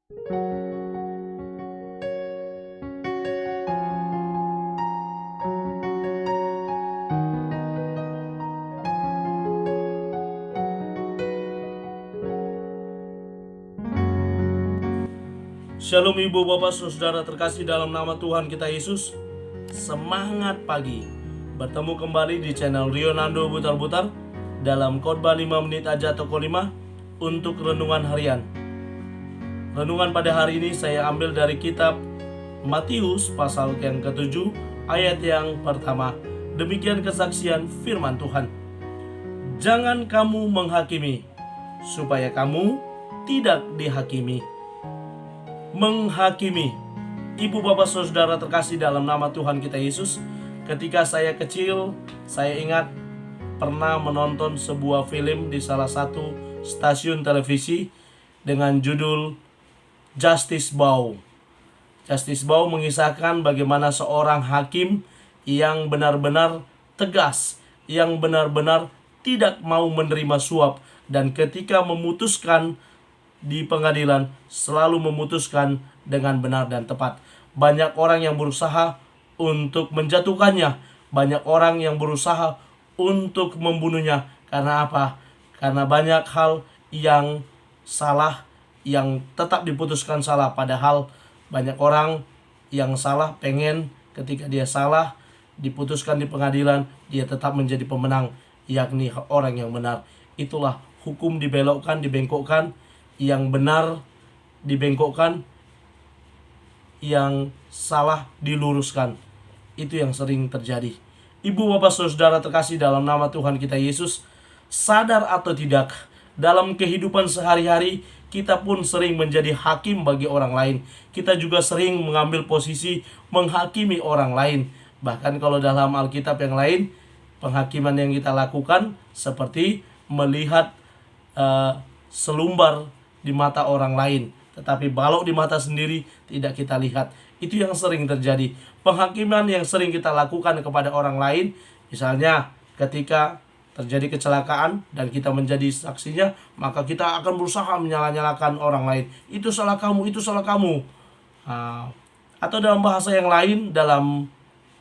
Shalom ibu bapak saudara terkasih dalam nama Tuhan kita Yesus. Semangat pagi. Bertemu kembali di channel Rionando Butar-Butar dalam khotbah 5 menit aja toko 5 untuk renungan harian. Renungan pada hari ini saya ambil dari kitab Matius pasal yang ke-7 ayat yang pertama. Demikian kesaksian firman Tuhan. Jangan kamu menghakimi supaya kamu tidak dihakimi. Menghakimi. Ibu bapak saudara terkasih dalam nama Tuhan kita Yesus, ketika saya kecil, saya ingat pernah menonton sebuah film di salah satu stasiun televisi dengan judul Justice Bow. Justice Bow mengisahkan bagaimana seorang hakim yang benar-benar tegas, yang benar-benar tidak mau menerima suap, dan ketika memutuskan di pengadilan selalu memutuskan dengan benar dan tepat. Banyak orang yang berusaha untuk menjatuhkannya, banyak orang yang berusaha untuk membunuhnya. Karena apa? Karena banyak hal yang salah yang tetap diputuskan salah, padahal banyak orang yang salah pengen ketika dia salah diputuskan di pengadilan dia tetap menjadi pemenang, yakni orang yang benar. Itulah hukum dibelokkan, dibengkokkan, yang benar dibengkokkan, yang salah diluruskan. Itu yang sering terjadi. Ibu bapak saudara terkasih dalam nama Tuhan kita Yesus, sadar atau tidak, dalam kehidupan sehari-hari kita pun sering menjadi hakim bagi orang lain. Kita juga sering mengambil posisi menghakimi orang lain. Bahkan kalau dalam Alkitab yang lain, penghakiman yang kita lakukan seperti melihat selumbar di mata orang lain, tetapi balok di mata sendiri tidak kita lihat. Itu yang sering terjadi. Penghakiman yang sering kita lakukan kepada orang lain, misalnya ketika terjadi kecelakaan dan kita menjadi saksinya, maka kita akan berusaha menyalah-nyalakan orang lain. Itu salah kamu, itu salah kamu. Atau dalam bahasa yang lain, dalam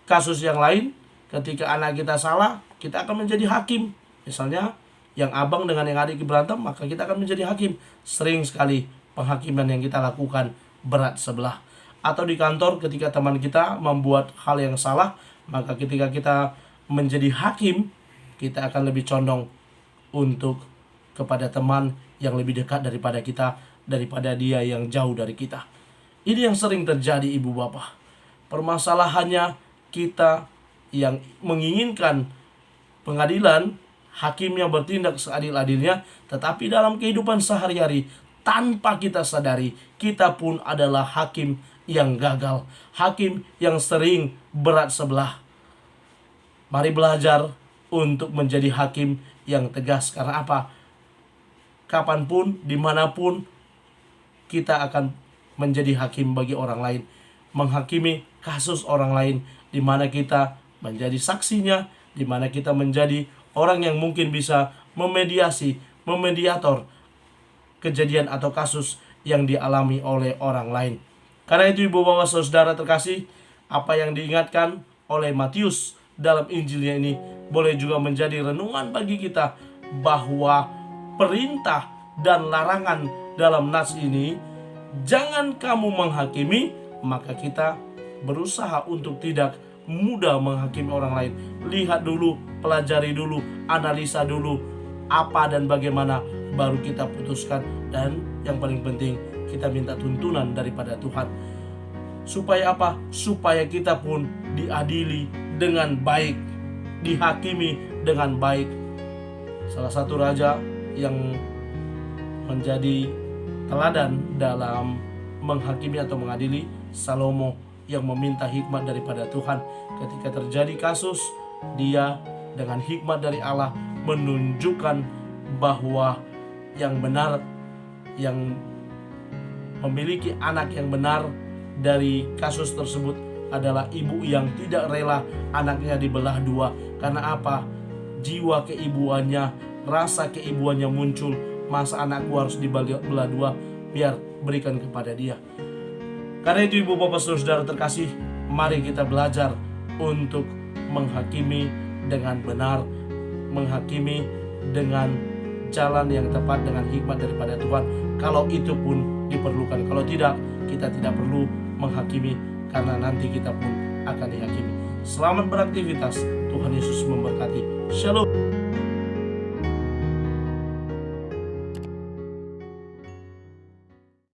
kasus yang lain, ketika anak kita salah, kita akan menjadi hakim. Misalnya yang abang dengan yang adik berantem, maka kita akan menjadi hakim. Sering sekali penghakiman yang kita lakukan berat sebelah. Atau di kantor ketika teman kita membuat hal yang salah, maka ketika kita menjadi hakim, kita akan lebih condong untuk kepada teman yang lebih dekat daripada kita, daripada dia yang jauh dari kita. Ini yang sering terjadi ibu bapak. Permasalahannya kita yang menginginkan pengadilan, hakim yang bertindak seadil-adilnya, tetapi dalam kehidupan sehari-hari tanpa kita sadari, kita pun adalah hakim yang gagal, hakim yang sering berat sebelah. Mari belajar untuk menjadi hakim yang tegas. Karena apa? Kapanpun, dimanapun, kita akan menjadi hakim bagi orang lain, menghakimi kasus orang lain, di mana kita menjadi saksinya, di mana kita menjadi orang yang mungkin bisa memediasi, memediator kejadian atau kasus yang dialami oleh orang lain. Karena itu ibu bapak saudara terkasih, apa yang diingatkan oleh Matius dalam Injilnya ini boleh juga menjadi renungan bagi kita, bahwa perintah dan larangan dalam nas ini, jangan kamu menghakimi, maka kita berusaha untuk tidak mudah menghakimi orang lain. Lihat dulu, pelajari dulu, analisa dulu apa dan bagaimana, baru kita putuskan. Dan yang paling penting, kita minta tuntunan daripada Tuhan. Supaya apa? Supaya kita pun diadili dengan baik, dihakimi dengan baik. Salah satu raja yang menjadi teladan dalam menghakimi atau mengadili, Salomo, yang meminta hikmat daripada Tuhan. Ketika terjadi kasus, dia dengan hikmat dari Allah menunjukkan bahwa yang benar, yang memiliki anak yang benar dari kasus tersebut adalah ibu yang tidak rela anaknya dibelah dua. Karena apa? Jiwa keibuannya, rasa keibuannya muncul. Masa anakku harus dibelah dua? biar berikan kepada dia. Karena itu ibu bapak saudara terkasih, mari kita belajar untuk menghakimi dengan benar, menghakimi dengan jalan yang tepat, dengan hikmat daripada Tuhan. Kalau itu pun diperlukan, kalau tidak, kita tidak perlu menghakimi, karena nanti kita pun akan dihakimi. Selamat beraktivitas, Tuhan Yesus memberkati. Shalom.